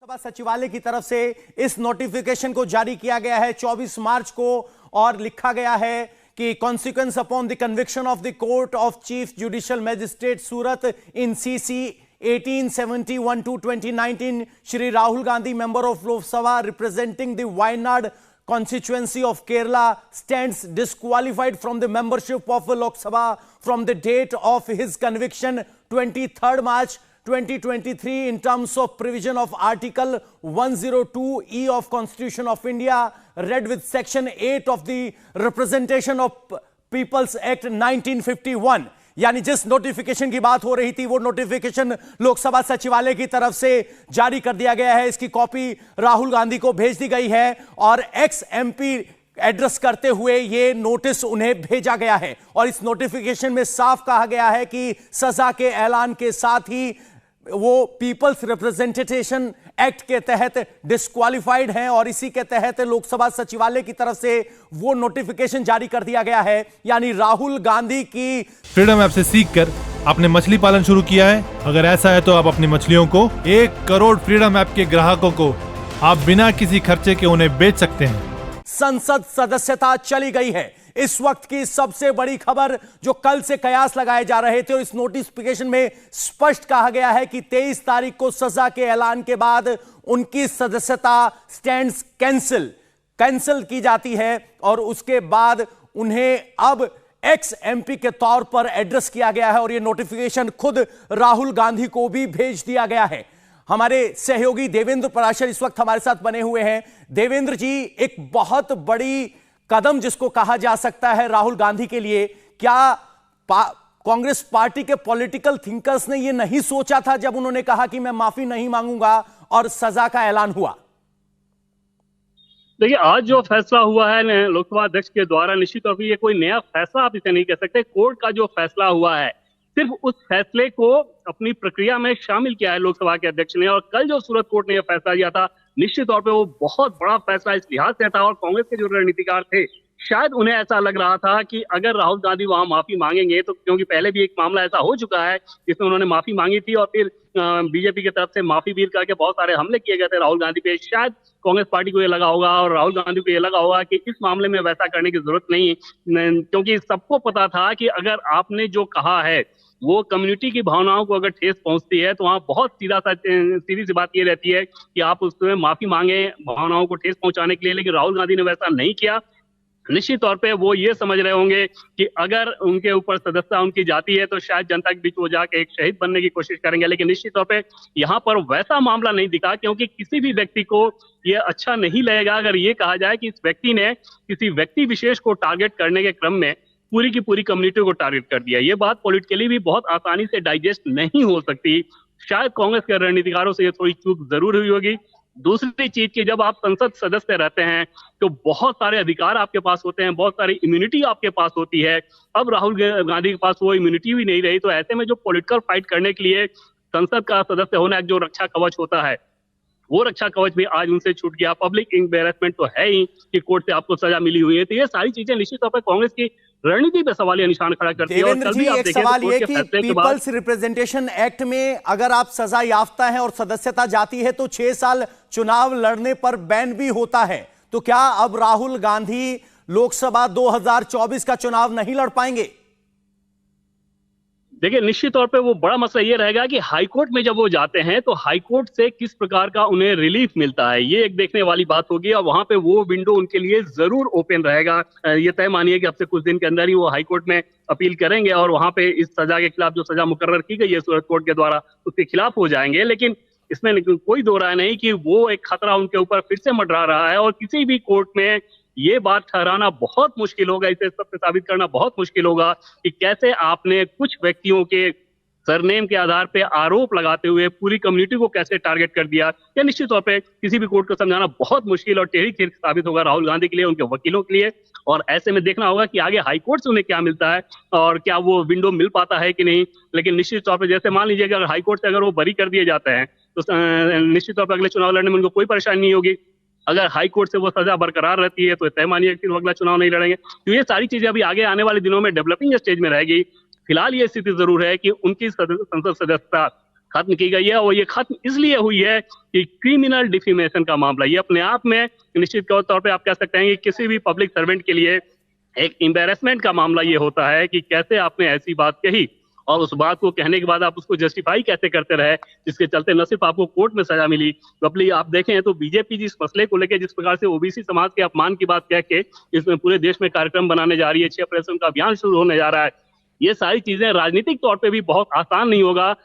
लोकसभा सचिवालय की तरफ से इस नोटिफिकेशन को जारी किया गया है 24 मार्च को और लिखा गया है कि consequence upon the conviction of the court of chief judicial magistrate Surat in CC 1871 to 2019 Shri Rahul Gandhi member of Lok Sabha representing the Wayanad constituency of Kerala stands disqualified from the membership of Lok Sabha from the date of his conviction 23rd March 2023 in terms of provision of Article 102E of Constitution of India read with Section 8 of the Representation of People's Act 1951। यानी जिस notification की बात हो रही थी वो notification Lok Sabha सचिवालय की तरफ से जारी कर दिया गया है। इसकी कॉपी राहुल गांधी को भेज दी गई है और एक्स एमपी एड्रेस करते हुए ये नोटिस उन्हें भेजा गया है और इस नोटिफिकेशन में साफ कहा गया है कि सजा के ऐलान के साथ ही वो पीपल्स रिप्रेजेंटेशन एक्ट के तहत डिस्क्वालिफाइड हैं और इसी के तहत लोकसभा सचिवालय की तरफ से वो नोटिफिकेशन जारी कर दिया गया है। यानी राहुल गांधी की फ्रीडम ऐप से सीखकर आपने मछली पालन शुरू किया है? अगर ऐसा है तो आप अपनी मछलियों को 1 करोड़ फ्रीडम ऐप के ग्राहकों को आप बिना किसी खर्चे के उन्हें बेच सकते हैं। संसद सदस्यता चली गई है। इस वक्त की सबसे बड़ी खबर जो कल से कयास लगाए जा रहे थे और इस नोटिफिकेशन में स्पष्ट कहा गया है कि 23 तारीख को सजा के ऐलान के बाद उनकी सदस्यता स्टैंड्स कैंसिल की जाती है और उसके बाद उन्हें अब एक्स एमपी के तौर पर एड्रेस किया गया है और यह नोटिफिकेशन खुद राहुल गांधी को भी भेज दिया गया है। हमारे सहयोगी देवेंद्र पराशर इस वक्त हमारे साथ बने हुए हैं। देवेंद्र जी, एक बहुत बड़ी कदम जिसको कहा जा सकता है राहुल गांधी के लिए, क्या कांग्रेस पार्टी के पॉलिटिकल थिंकर्स ने यह नहीं सोचा था जब उन्होंने कहा कि मैं माफी नहीं मांगूंगा और सजा का ऐलान हुआ? देखिए, आज जो फैसला हुआ है लोकसभा अध्यक्ष के द्वारा, निश्चित तौर पर ये कोई नया फैसला आप इसे नहीं कह सकते। कोर्ट का जो फैसला हुआ है सिर्फ उस फैसले को अपनी प्रक्रिया में शामिल किया है लोकसभा के अध्यक्ष ने। और कल जो सूरत कोर्ट ने यह फैसला दिया था, निश्चित तौर पे वो बहुत बड़ा फैसला इस लिहाज से था और कांग्रेस के जो रणनीतिकार थे शायद उन्हें ऐसा लग रहा था कि अगर राहुल गांधी वहां माफी मांगेंगे तो, क्योंकि पहले भी एक मामला ऐसा हो चुका है जिसमें उन्होंने माफी मांगी थी और फिर बीजेपी की तरफ से माफी वीर करके बहुत सारे हमले किए गए थे राहुल गांधी पे। शायद कांग्रेस पार्टी को ये लगा होगा और राहुल गांधी को ये लगा होगा कि इस मामले में वैसा करने की जरूरत नहीं, क्योंकि सबको पता था कि अगर आपने जो कहा है वो कम्युनिटी की भावनाओं को अगर ठेस पहुंचती है तो वहां बहुत सीधी सी बात ये रहती है कि आप उसमें माफी मांगे भावनाओं को ठेस पहुंचाने के लिए। लेकिन राहुल गांधी ने वैसा नहीं किया। निश्चित तौर पे वो ये समझ रहे होंगे कि अगर उनके ऊपर सदस्यता उनकी जाती है तो शायद जनता के बीच वो जाके एक शहीद बनने की कोशिश करेंगे। लेकिन निश्चित तौर पे यहाँ पर वैसा मामला नहीं दिखा, क्योंकि किसी भी व्यक्ति को ये अच्छा नहीं लगेगा अगर ये कहा जाए कि इस व्यक्ति ने किसी व्यक्ति विशेष को टारगेट करने के क्रम में पूरी की पूरी कम्युनिटी को टारगेट कर दिया। ये बात पॉलिटिकली भी बहुत आसानी से डाइजेस्ट नहीं हो सकती। शायद कांग्रेस के रणनीतिकारों से ये थोड़ी चूक जरूर हुई होगी। दूसरी चीज की, जब आप संसद सदस्य रहते हैं तो बहुत सारे अधिकार आपके पास होते हैं, बहुत सारी इम्यूनिटी आपके पास होती है। अब राहुल गांधी के पास वो इम्यूनिटी भी नहीं रही, तो ऐसे में जो पॉलिटिकल फाइट करने के लिए संसद का सदस्य होना एक जो रक्षा कवच होता है, वो रक्षा कवच भी आज उनसे छूट गया। पब्लिक एम्बैरेसमेंट तो है ही कि कोर्ट से आपको सजा मिली हुई है। तो ये सारी चीजें निश्चित तौर पर कांग्रेस की रणनीति पे सवालिया निशान खड़ा करती है। देवेंद्र जी, एक सवाल ये कि पीपल्स रिप्रेजेंटेशन एक्ट में अगर आप सजा याफ्ता हैं और सदस्यता जाती है तो 6 साल चुनाव लड़ने पर बैन भी होता है। तो क्या अब राहुल गांधी लोकसभा 2024 का चुनाव नहीं लड़ पाएंगे? देखिए, निश्चित तौर पे वो बड़ा मसला ये रहेगा कि हाईकोर्ट में जब वो जाते हैं तो हाईकोर्ट से किस प्रकार का उन्हें रिलीफ मिलता है, ये एक देखने वाली बात होगी। और वहां पे वो विंडो उनके लिए जरूर ओपन रहेगा। ये तय मानिए कि अब से कुछ दिन के अंदर ही वो हाईकोर्ट में अपील करेंगे और वहां पे इस सजा के खिलाफ जो सजा मुकर्रर की गई है सूरत कोर्ट के द्वारा उसके खिलाफ हो जाएंगे। लेकिन इसमें कोई दो राय नहीं कि वो एक खतरा उनके ऊपर फिर से मंडरा रहा है और किसी भी कोर्ट में ये बात ठहराना बहुत मुश्किल होगा, इसे सत्य साबित करना बहुत मुश्किल होगा कि कैसे आपने कुछ व्यक्तियों के सरनेम के आधार पे आरोप लगाते हुए पूरी कम्युनिटी को कैसे टारगेट कर दिया। यह निश्चित तौर पे किसी भी कोर्ट को समझाना बहुत मुश्किल और टेढ़ी खीर साबित होगा राहुल गांधी के लिए, उनके वकीलों के लिए। और ऐसे में देखना होगा कि आगे हाईकोर्ट से उन्हें क्या मिलता है और क्या वो विंडो मिल पाता है कि नहीं। लेकिन निश्चित तौर पर जैसे मान लीजिए अगर हाईकोर्ट से अगर वो बरी कर दिए जाते हैं तो निश्चित तौर पर अगले चुनाव लड़ने में उनको कोई परेशानी नहीं होगी। अगर हाईकोर्ट से वो सजा बरकरार रहती है तो तय मानिए कि अगला चुनाव नहीं लड़ेंगे। तो ये सारी चीजें अभी आगे आने वाले दिनों में डेवलपिंग स्टेज में रहेगी। फिलहाल ये स्थिति जरूर है कि उनकी संसद सदस्यता खत्म की गई है। और ये खत्म इसलिए हुई है कि क्रिमिनल डिफेमेशन का मामला, ये अपने आप में निश्चित तौर पे आप कह सकते हैं कि किसी भी पब्लिक सर्वेंट के लिए एक एम्बैरेसमेंट का मामला ये होता है कि कैसे आपने ऐसी बात कही और उस बात को कहने के बाद आप उसको जस्टिफाई कैसे करते रहे, जिसके चलते न सिर्फ आपको कोर्ट में सजा मिली, बल्कि आप देखें तो बीजेपी जिस मसले को लेकर जिस प्रकार से ओबीसी समाज के अपमान की बात कह के इसमें पूरे देश में कार्यक्रम बनाने जा रही है, 6 अप्रैल से उनका अभियान शुरू होने जा रहा है, ये सारी चीजें राजनीतिक तौर पर भी बहुत आसान नहीं होगा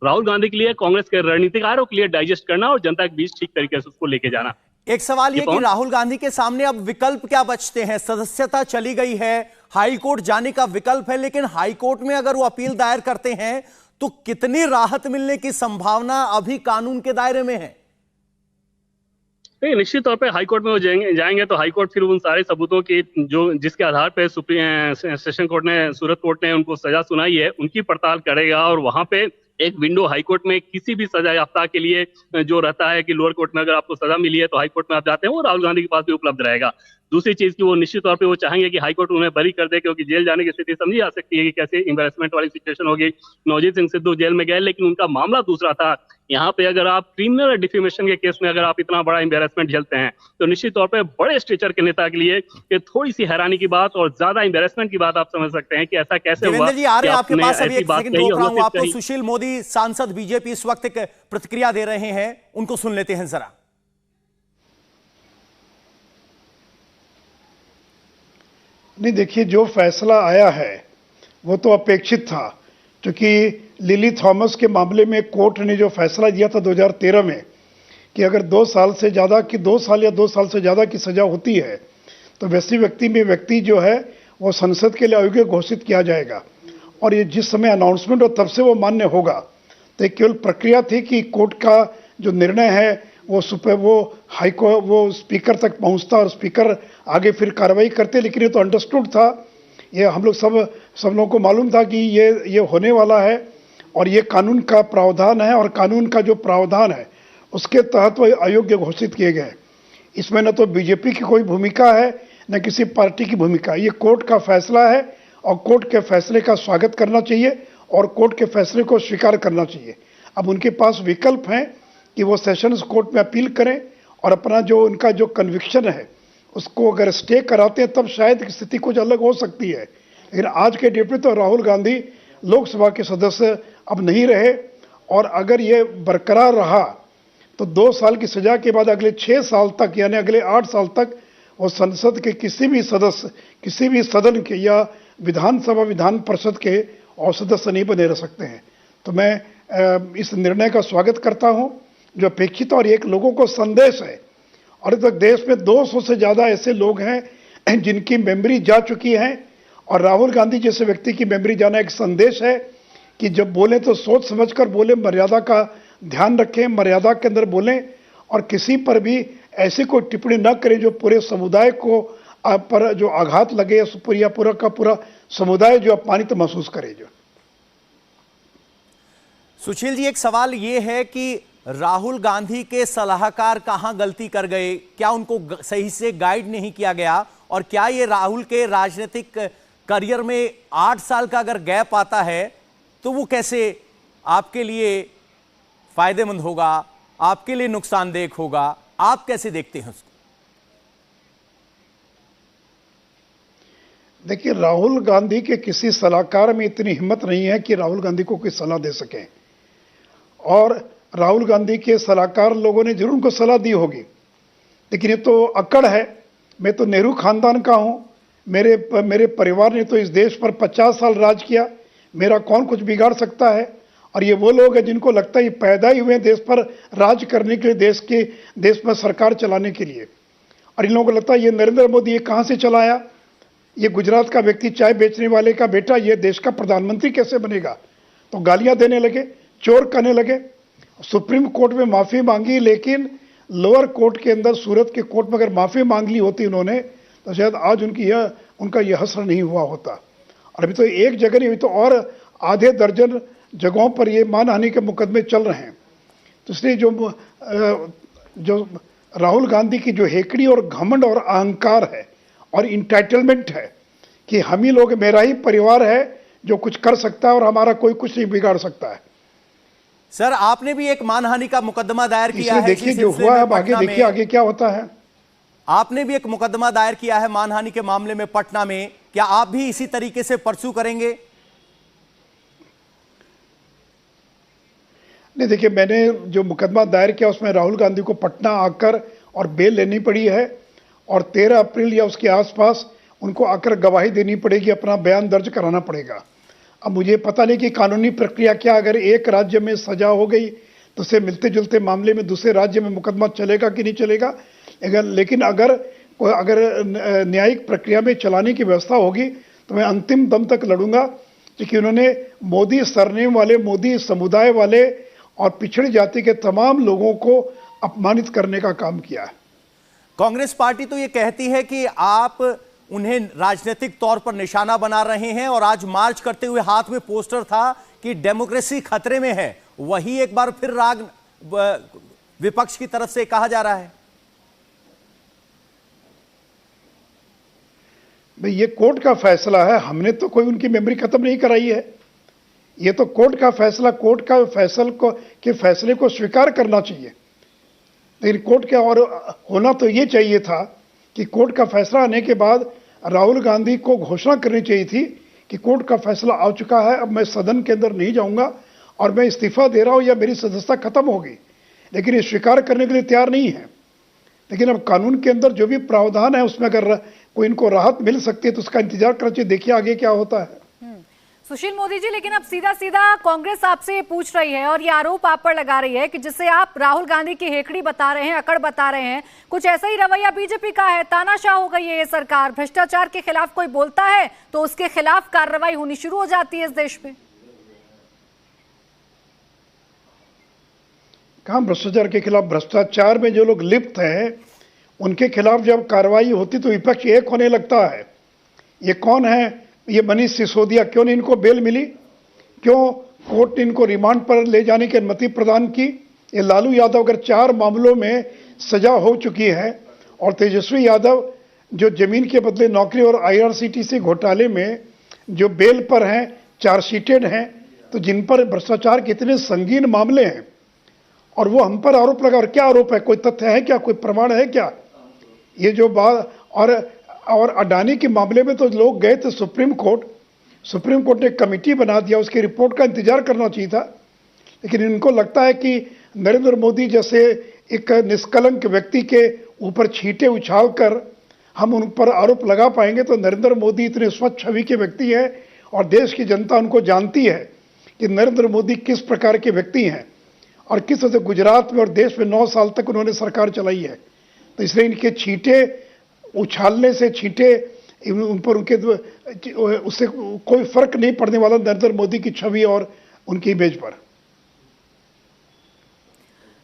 राहुल गांधी के लिए, कांग्रेस के रणनीतिकारों के लिए डाइजेस्ट करना और जनता के बीच ठीक तरीके से उसको लेके जाना। एक सवाल ये कि राहुल गांधी के सामने अब विकल्प क्या बचते हैं? सदस्यता चली गई है, हाई कोर्ट जाने का विकल्प है, लेकिन हाई कोर्ट में अगर वो अपील दायर करते हैं तो कितनी राहत मिलने की संभावना अभी कानून के दायरे में है? निश्चित तौर पे हाई कोर्ट में वो जाएंगे तो हाई कोर्ट फिर उन सारे सबूतों की जिसके आधार पे सेशन कोर्ट ने, सूरत कोर्ट ने उनको सजा सुनाई है, उनकी पड़ताल करेगा और वहां पे एक विंडो हाई कोर्ट में किसी भी सजा याफ्ता के लिए जो रहता है कि लोअर कोर्ट में अगर आपको सजा मिली है तो हाई कोर्ट में आप जाते हैं, वो राहुल गांधी के पास भी उपलब्ध रहेगा। दूसरी चीज की वो निश्चित तौर पे वो चाहेंगे कि हाई कोर्ट उन्हें बरी कर दे, क्योंकि जेल जाने की स्थिति समझी जा सकती है कि कैसे एम्बैरेसमेंट वाली सिचुएशन होगी। नवजीत सिंह सिद्धू जेल में गए लेकिन उनका मामला दूसरा था। यहाँ पे अगर आप क्रिमिनल डिफेमेशन के केस में अगर आप इतना बड़ा एम्बैरेसमेंट झेलते हैं तो निश्चित तौर पे बड़े स्टेचर के नेता के लिए ये थोड़ी सी हैरानी की बात और ज्यादा एम्बैरेसमेंट की बात आप समझ सकते हैं कि ऐसा कैसे हुआ। जी आ रहे हैं आपके पास, अभी एक सेकंड रोक रहा हूं आपको। सुशील मोदी सांसद बीजेपी इस वक्त एक प्रतिक्रिया दे रहे हैं, उनको सुन लेते हैं जरा। नहीं, देखिए, जो फैसला आया है वो तो अपेक्षित था, क्योंकि लिली थॉमस के मामले में कोर्ट ने जो फैसला दिया था 2013 में कि अगर 2 साल से ज़्यादा की 2 साल या 2 साल से ज़्यादा की सज़ा होती है तो वैसे व्यक्ति जो है वो संसद के लिए अयोग्य घोषित किया जाएगा। और ये जिस समय अनाउंसमेंट हो तब से वो मान्य होगा। तो एक केवल प्रक्रिया थी कि कोर्ट का जो निर्णय है वो स्पीकर तक पहुंचता और स्पीकर आगे फिर कार्रवाई करते, लेकिन ये तो अंडरस्टूड था, ये हम लोग सब लोगों को मालूम था कि ये होने वाला है और ये कानून का प्रावधान है और कानून का जो प्रावधान है उसके तहत वो अयोग्य घोषित किए गए। इसमें न तो बीजेपी की कोई भूमिका है न किसी पार्टी की भूमिका, ये कोर्ट का फैसला है और कोर्ट के फैसले का स्वागत करना चाहिए और कोर्ट के फैसले को स्वीकार करना चाहिए। अब उनके पास विकल्प हैं कि वो सेशंस कोर्ट में अपील करें और अपना जो उनका जो कन्विक्शन है उसको अगर स्टे कराते हैं तब शायद स्थिति कुछ अलग हो सकती है। लेकिन आज के डेट में तो राहुल गांधी लोकसभा के सदस्य अब नहीं रहे और अगर ये बरकरार रहा तो 2 साल की सजा के बाद अगले 6 साल तक यानी अगले 8 साल तक वो संसद के किसी भी सदस्य, किसी भी सदन के या विधानसभा विधान परिषद के और सदस्य नहीं बने रह सकते हैं। तो मैं इस निर्णय का स्वागत करता हूं जो अपेक्षित और एक लोगों को संदेश है। और अभी तक देश में 200 से ज़्यादा ऐसे लोग हैं जिनकी मेमोरी जा चुकी है और राहुल गांधी जैसे व्यक्ति की मेमोरी जाना एक संदेश है कि जब बोलें तो सोच समझकर बोलें, मर्यादा का ध्यान रखें, मर्यादा के अंदर बोलें और किसी पर भी ऐसी कोई टिप्पणी न करें जो पूरे समुदाय को पर जो आघात लगे या पूरा का पूरा समुदाय जो अपमानित महसूस करे। जो सुशील जी, एक सवाल ये है कि राहुल गांधी के सलाहकार कहां गलती कर गए? क्या उनको सही से गाइड नहीं किया गया? और क्या ये राहुल के राजनीतिक करियर में 8 साल का अगर गैप आता है तो वो कैसे आपके लिए फायदेमंद होगा, आपके लिए नुकसानदेह होगा? आप कैसे देखते हैं उसको? देखिए, राहुल गांधी के किसी सलाहकार में इतनी हिम्मत नहीं है कि राहुल गांधी को कोई सलाह दे सके और राहुल गांधी के सलाहकार लोगों ने जरूर उनको सलाह दी होगी, लेकिन ये तो अक्कड़ है। मैं तो नेहरू खानदान का हूं, मेरे परिवार ने तो इस देश पर 50 साल राज किया, मेरा कौन कुछ बिगाड़ सकता है? और ये वो लोग हैं जिनको लगता है ये पैदा ही हुए देश पर राज करने के लिए, देश में सरकार चलाने के लिए। और इन लोगों को लगता है ये नरेंद्र मोदी ये कहाँ से चलाया, ये गुजरात का व्यक्ति चाय बेचने वाले का बेटा ये देश का प्रधानमंत्री कैसे बनेगा? तो गालियां देने लगे, चोर कहने लगे। सुप्रीम कोर्ट में माफ़ी मांगी, लेकिन लोअर कोर्ट के अंदर सूरत के कोर्ट में अगर माफ़ी मांग ली होती उन्होंने तो शायद आज उनका यह हश्र नहीं हुआ होता। और अभी तो एक जगह नहीं, अभी तो और आधे दर्जन जगहों पर ये मानहानि के मुकदमे चल रहे हैं। तो इसलिए जो राहुल गांधी की जो हेकड़ी और घमंड और अहंकार है और इंटाइटलमेंट है कि हम ही लोग, मेरा ही परिवार है जो कुछ कर सकता है और हमारा कोई कुछ नहीं बिगाड़ सकता है, सर आपने भी एक मानहानि का मुकदमा दायर किया इसलिए है देखिए इसी जो सिलसिले हुआ में है, अब आगे पटना देखिए में। आगे क्या होता है। आपने भी एक मुकदमा दायर किया है मानहानि के मामले में पटना में, क्या आप भी इसी तरीके से परसू करेंगे? नहीं देखिए, मैंने जो मुकदमा दायर किया उसमें राहुल गांधी को पटना आकर और बेल लेनी पड़ी है और 13 अप्रैल या उसके आसपास उनको आकर गवाही देनी पड़ेगी, अपना बयान दर्ज कराना पड़ेगा। अब मुझे पता नहीं कि कानूनी प्रक्रिया क्या, अगर एक राज्य में सजा हो गई तो उससे मिलते जुलते मामले में दूसरे राज्य में मुकदमा चलेगा कि नहीं चलेगा। लेकिन अगर न्यायिक प्रक्रिया में चलाने की व्यवस्था होगी तो मैं अंतिम दम तक लड़ूंगा, क्योंकि उन्होंने मोदी सरनेम वाले, मोदी समुदाय वाले और पिछड़ी जाति के तमाम लोगों को अपमानित करने का काम किया है। कांग्रेस पार्टी तो ये कहती है कि आप उन्हें राजनीतिक तौर पर निशाना बना रहे हैं और आज मार्च करते हुए हाथ में पोस्टर था कि डेमोक्रेसी खतरे में है। वही एक बार फिर राग विपक्ष की तरफ से कहा जा रहा है। भाई ये कोर्ट का फैसला है, हमने तो कोई उनकी मेमोरी खत्म नहीं कराई है। ये तो कोर्ट का फैसला, कोर्ट का फैसले को स्वीकार करना चाहिए। लेकिन कोर्ट का और होना तो ये चाहिए था कि कोर्ट का फैसला आने के बाद राहुल गांधी को घोषणा करनी चाहिए थी कि कोर्ट का फैसला आ चुका है, अब मैं सदन के अंदर नहीं जाऊंगा और मैं इस्तीफा दे रहा हूं या मेरी सदस्यता खत्म होगी। लेकिन ये स्वीकार करने के लिए तैयार नहीं है। लेकिन अब कानून के अंदर जो भी प्रावधान है उसमें अगर कोई इनको राहत मिल सकती है तो उसका इंतजार करना चाहिए। देखिए आगे क्या होता है। सुशील मोदी जी, लेकिन अब सीधा सीधा कांग्रेस आपसे ये पूछ रही है और ये आरोप आप पर लगा रही है कि जिसे आप राहुल गांधी की हेकड़ी बता रहे हैं, अकड़ बता रहे हैं, कुछ ऐसा ही रवैया बीजेपी का है। तानाशाह हो गई है ये सरकार। भ्रष्टाचार के खिलाफ कोई बोलता है तो उसके खिलाफ कार्रवाई होनी शुरू हो जाती है इस देश में। कहां भ्रष्टाचार के खिलाफ? भ्रष्टाचार में जो लोग लिप्त हैं उनके खिलाफ जब कार्रवाई होती तो विपक्ष एक होने लगता है। ये कौन है? ये मनीष सिसोदिया। क्यों नहीं इनको बेल मिली? क्यों कोर्ट ने इनको रिमांड पर ले जाने की अनुमति प्रदान की? ये लालू यादव अगर 4 मामलों में सजा हो चुकी है और तेजस्वी यादव जो जमीन के बदले नौकरी और IRCTC घोटाले में जो बेल पर हैं, चार्जशीटेड हैं, तो जिन पर भ्रष्टाचार के इतने संगीन मामले हैं और वो हम पर आरोप लगा। और क्या आरोप है? कोई तथ्य है क्या? कोई प्रमाण है क्या? ये जो बात और अडानी के मामले में तो लोग गए थे सुप्रीम कोर्ट ने कमेटी बना दिया, उसकी रिपोर्ट का इंतजार करना चाहिए था। लेकिन इनको लगता है कि नरेंद्र मोदी जैसे एक निष्कलंक व्यक्ति के ऊपर छींटे उछालकर हम उन पर आरोप लगा पाएंगे। तो नरेंद्र मोदी इतने स्वच्छ छवि के व्यक्ति है और देश की जनता उनको जानती है कि नरेंद्र मोदी किस प्रकार के व्यक्ति हैं और किस तरह से गुजरात में और देश में 9 साल तक उन्होंने सरकार चलाई है। तो इसलिए इनके छींटे उछालने से, छींटे उन पर उनके उससे कोई फर्क नहीं पड़ने वाला नरेंद्र मोदी की छवि और उनकी इमेज पर।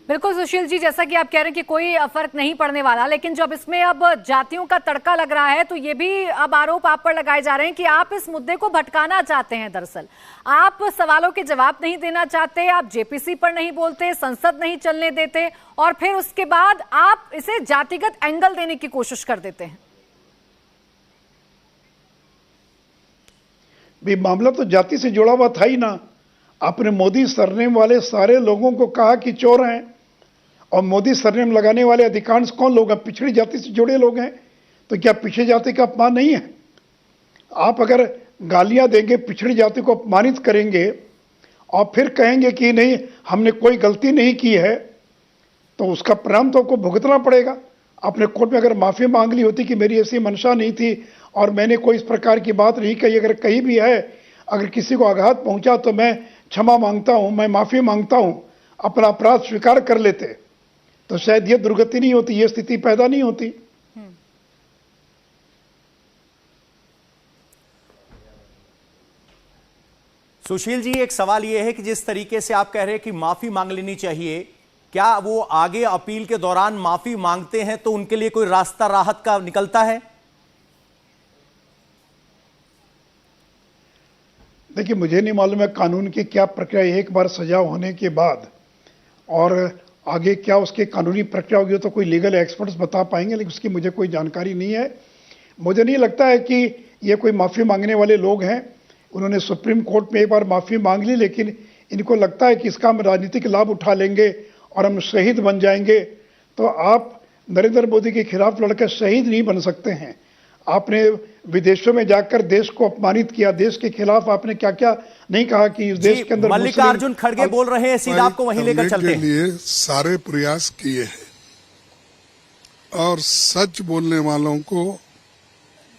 बिल्कुल सुशील जी, जैसा कि आप कह रहे हैं कि कोई फर्क नहीं पड़ने वाला, लेकिन जब इसमें अब जातियों का तड़का लग रहा है तो ये भी अब आरोप आप पर लगाए जा रहे हैं कि आप इस मुद्दे को भटकाना चाहते हैं। दरअसल आप सवालों के जवाब नहीं देना चाहते, आप JPC पर नहीं बोलते, संसद नहीं चलने देते और फिर उसके बाद आप इसे जातिगत एंगल देने की कोशिश कर देते हैं। भी मामला तो जाति से जुड़ा हुआ था ही ना। आपने मोदी सरनेम वाले सारे लोगों को कहा कि चोर हैं और मोदी सरनेम लगाने वाले अधिकांश कौन लोग हैं? पिछड़ी जाति से जुड़े लोग हैं। तो क्या पिछड़ी जाति का अपमान नहीं है? आप अगर गालियां देंगे, पिछड़ी जाति को अपमानित करेंगे और फिर कहेंगे कि नहीं हमने कोई गलती नहीं की है, तो उसका परिणाम तो आपको भुगतना पड़ेगा। आपने कोर्ट में अगर माफी मांग ली होती कि मेरी ऐसी मंशा नहीं थी और मैंने कोई इस प्रकार की बात नहीं कही, अगर कहीं भी है, अगर किसी को आघात पहुंचा तो मैं क्षमा मांगता हूं, मैं माफी मांगता हूं, अपना अपराध स्वीकार कर लेते तो शायद ये दुर्गति नहीं होती, ये स्थिति पैदा नहीं होती। सुशील जी, एक सवाल यह है कि जिस तरीके से आप कह रहे हैं कि माफी मांग लेनी चाहिए, क्या वो आगे अपील के दौरान माफी मांगते हैं तो उनके लिए कोई रास्ता राहत का निकलता है? देखिए, मुझे नहीं मालूम है कानून की क्या प्रक्रिया। एक बार सजा होने के बाद और आगे क्या उसकी कानूनी प्रक्रिया होगी तो कोई लीगल एक्सपर्ट्स बता पाएंगे, लेकिन उसकी मुझे कोई जानकारी नहीं है। मुझे नहीं लगता है कि ये कोई माफ़ी मांगने वाले लोग हैं। उन्होंने सुप्रीम कोर्ट में एक बार माफ़ी मांग ली, लेकिन इनको लगता है कि इसका हम राजनीतिक लाभ उठा लेंगे और हम शहीद बन जाएंगे, तो आप नरेंद्र मोदी के खिलाफ लड़कर शहीद नहीं बन सकते हैं। आपने विदेशों में जाकर देश को अपमानित किया, देश के खिलाफ आपने क्या क्या नहीं कहा कि इस देश के अंदर मल्लिकार्जुन खड़गे बोल रहे हैं, सीधा आपको वहीं लेकर चलते हैं। लिए सारे प्रयास किए हैं और सच बोलने वालों को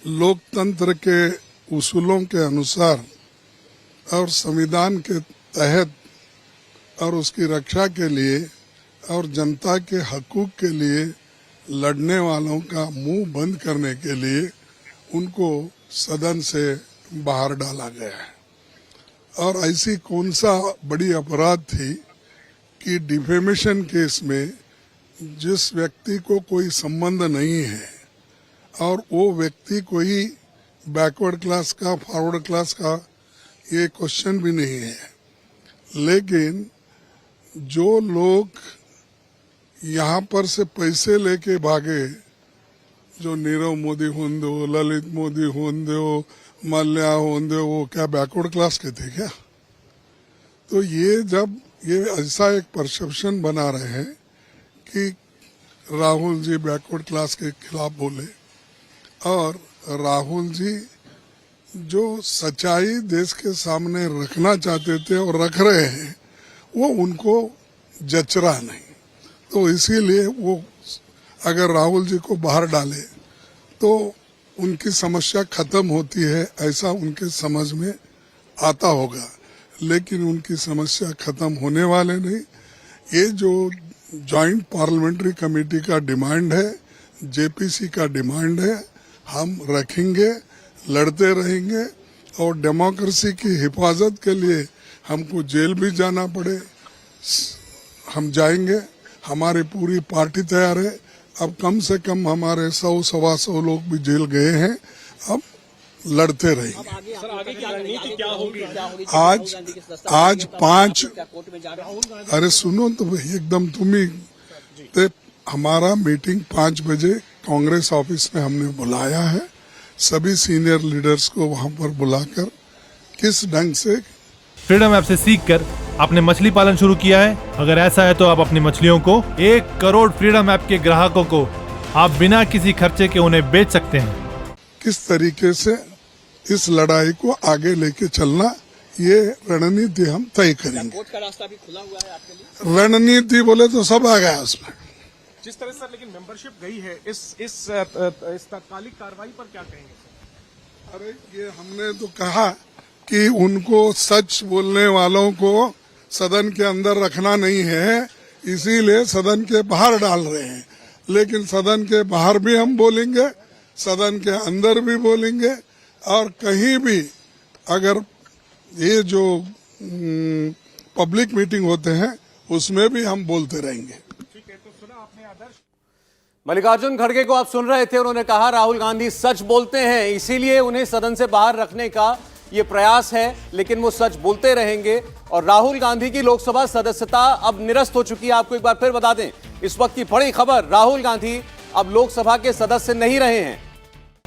लोकतंत्र के उसूलों के अनुसार और संविधान के तहत और उसकी रक्षा के लिए और जनता के हकूक के लिए लड़ने वालों का मुंह बंद करने के लिए उनको सदन से बाहर डाला गया है। और ऐसी कौन सा बड़ी अपराध थी कि डिफेमेशन केस में जिस व्यक्ति को कोई संबंध नहीं है और वो व्यक्ति कोई बैकवर्ड क्लास का फॉरवर्ड क्लास का ये क्वेश्चन भी नहीं है, लेकिन जो लोग यहाँ पर से पैसे लेके भागे, जो नीरव मोदी होंदे हो, ललित मोदी होंदे हो, मल्ल्या होंदे हो, वो क्या बैकवर्ड क्लास के थे क्या? तो ये जब ये ऐसा एक परसेप्शन बना रहे हैं कि राहुल जी बैकवर्ड क्लास के खिलाफ बोले, और राहुल जी जो सच्चाई देश के सामने रखना चाहते थे और रख रहे हैं वो उनको जच रहा नहीं, तो इसीलिए वो अगर राहुल जी को बाहर डाले तो उनकी समस्या खत्म होती है, ऐसा उनके समझ में आता होगा, लेकिन उनकी समस्या खत्म होने वाले नहीं। ये जो जॉइंट पार्लियामेंट्री कमेटी का डिमांड है, जेपीसी का डिमांड है, हम रखेंगे, लड़ते रहेंगे और डेमोक्रेसी की हिफाजत के लिए हमको जेल भी जाना पड़े हम जाएंगे। हमारी पूरी पार्टी तैयार है। अब कम से कम हमारे 100-125 लोग भी जेल गए हैं, अब लड़ते रहेंगे। आज 5 अरे सुनो तो भाई एकदम तुम ही ते हमारा मीटिंग 5 बजे कांग्रेस ऑफिस में हमने बुलाया है, सभी सीनियर लीडर्स को वहां पर बुलाकर किस ढंग से फ्रीडम ऐप से सीखकर आपने मछली पालन शुरू किया है? अगर ऐसा है तो आप अपनी मछलियों को 1 करोड़ फ्रीडम ऐप के ग्राहकों को आप बिना किसी खर्चे के उन्हें बेच सकते हैं। किस तरीके से इस लड़ाई को आगे लेके चलना, ये रणनीति हम तय करेंगे। कोर्ट का रास्ता भी खुला हुआ है आपके लिए? रणनीति बोले तो सब आ गया उसमें। जिस तरह से लेकिन मेंबरशिप गई है, इस तात्कालिक कार्रवाई पर क्या कहेंगे सर? अरे ये हमने तो कहा कि उनको सच बोलने वालों को सदन के अंदर रखना नहीं है, इसीलिए सदन के बाहर डाल रहे हैं, लेकिन सदन के बाहर भी हम बोलेंगे, सदन के अंदर भी बोलेंगे, और कहीं भी अगर ये जो पब्लिक मीटिंग होते हैं उसमें भी हम बोलते रहेंगे। मल्लिकार्जुन खड़गे को आप सुन रहे थे, उन्होंने कहा राहुल गांधी सच बोलते हैं, इसीलिए उन्हें सदन से बाहर रखने का ये प्रयास है, लेकिन वो सच बोलते रहेंगे। और राहुल गांधी की लोकसभा सदस्यता अब निरस्त हो चुकी है। आपको एक बार फिर बता दें, इस वक्त की बड़ी खबर, राहुल गांधी अब लोकसभा के सदस्य नहीं रहे हैं।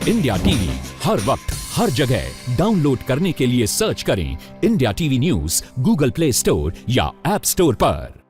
इंडिया टीवी हर वक्त हर जगह डाउनलोड करने के लिए सर्च करें India TV news Google play store या ऐप स्टोर पर।